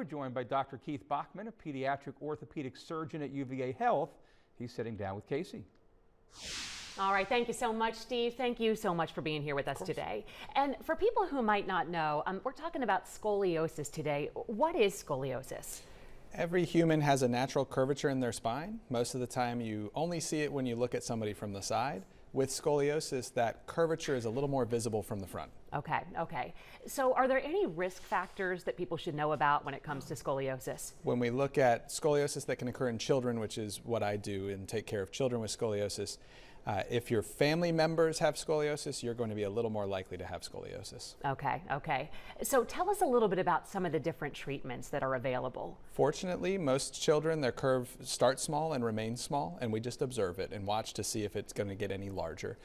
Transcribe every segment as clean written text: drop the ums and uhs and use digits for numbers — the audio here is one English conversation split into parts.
joined by Dr. Keith Bachmann, a pediatric orthopedic surgeon at UVA Health. He's sitting down with Casey. All right, thank you so much, Steve. Thank you so much for being here with us today. And for people who might not know, we're talking about scoliosis today. What is scoliosis? Every human has a natural curvature in their spine. Most of the time you only see it when you look at somebody from the side. With scoliosis, that curvature is a little more visible from the front. Okay. So are there any risk factors that people should know about when it comes to scoliosis? When we look at scoliosis that can occur in children, which is what I do and take care of children with scoliosis, if your family members have scoliosis, you're going to be a little more likely to have scoliosis. Okay. So tell us a little bit about some of the different treatments that are available. Fortunately, most children, their curve starts small and remains small, and we just observe it and watch to see if it's going to get any larger.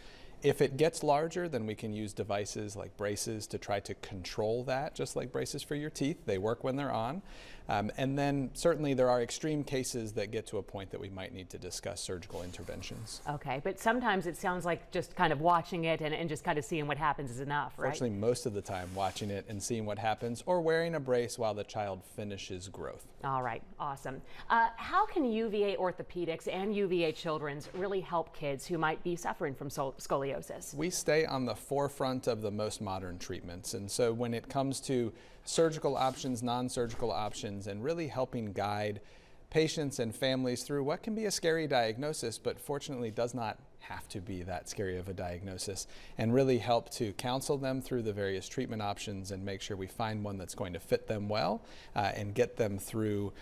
If it gets larger, then we can use devices like braces to try to control that, just like braces for your teeth. They work when they're on. And then certainly there are extreme cases that get to a point that we might need to discuss surgical interventions. Okay, but sometimes it sounds like just kind of watching it and just kind of seeing what happens is enough, right? Fortunately, most of the time watching it and seeing what happens, or wearing a brace while the child finishes growth. All right, awesome. How can UVA Orthopedics and UVA Children's really help kids who might be suffering from scoliosis? We stay on the forefront of the most modern treatments, and so when it comes to surgical options, non-surgical options, and really helping guide patients and families through what can be a scary diagnosis, but fortunately does not have to be that scary of a diagnosis, and really help to counsel them through the various treatment options and make sure we find one that's going to fit them well and get them through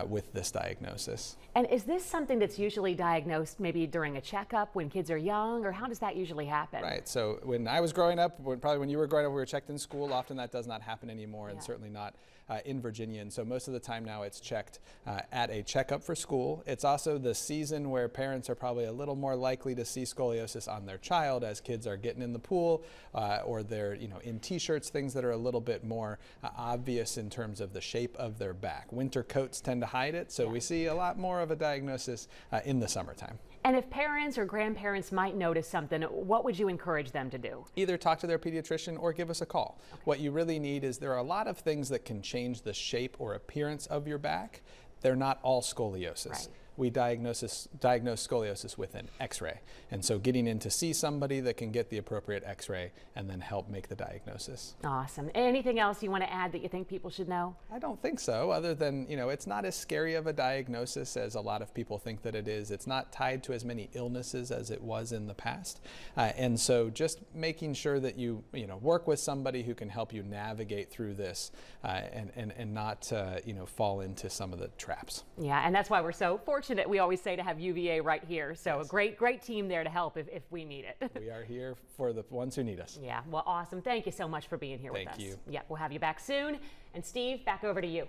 with this diagnosis. And is this something that's usually diagnosed maybe during a checkup when kids are young, or how does that usually happen? Right, so when I was growing up, probably when you were growing up, we were checked in school. Often that does not happen anymore, and certainly not in Virginia, and so most of the time now it's checked at a checkup for school. It's also the season where parents are probably a little more likely to see scoliosis on their child as kids are getting in the pool or they're in t-shirts, things that are a little bit more obvious in terms of the shape of their back. Winter coats tend to hide it, so we see a lot more of a diagnosis in the summertime. And if parents or grandparents might notice something, what would you encourage them to do? Either talk to their pediatrician or give us a call. Okay. What you really need is there are a lot of things that can change the shape or appearance of your back. They're not all scoliosis. Right. We diagnose scoliosis with an x-ray. And so getting in to see somebody that can get the appropriate x-ray and then help make the diagnosis. Awesome. Anything else you want to add that you think people should know? I don't think so, other than, it's not as scary of a diagnosis as a lot of people think that it is. It's not tied to as many illnesses as it was in the past. And so just making sure that you, work with somebody who can help you navigate through this and not, fall into some of the traps. Yeah, and that's why we're so fortunate. We always say to have UVA right here. So yes. A great team there to help if we need it. We are here for the ones who need us. Yeah, well, awesome. Thank you so much for being here with us. Thank you. Yeah, we'll have you back soon. And Steve, back over to you.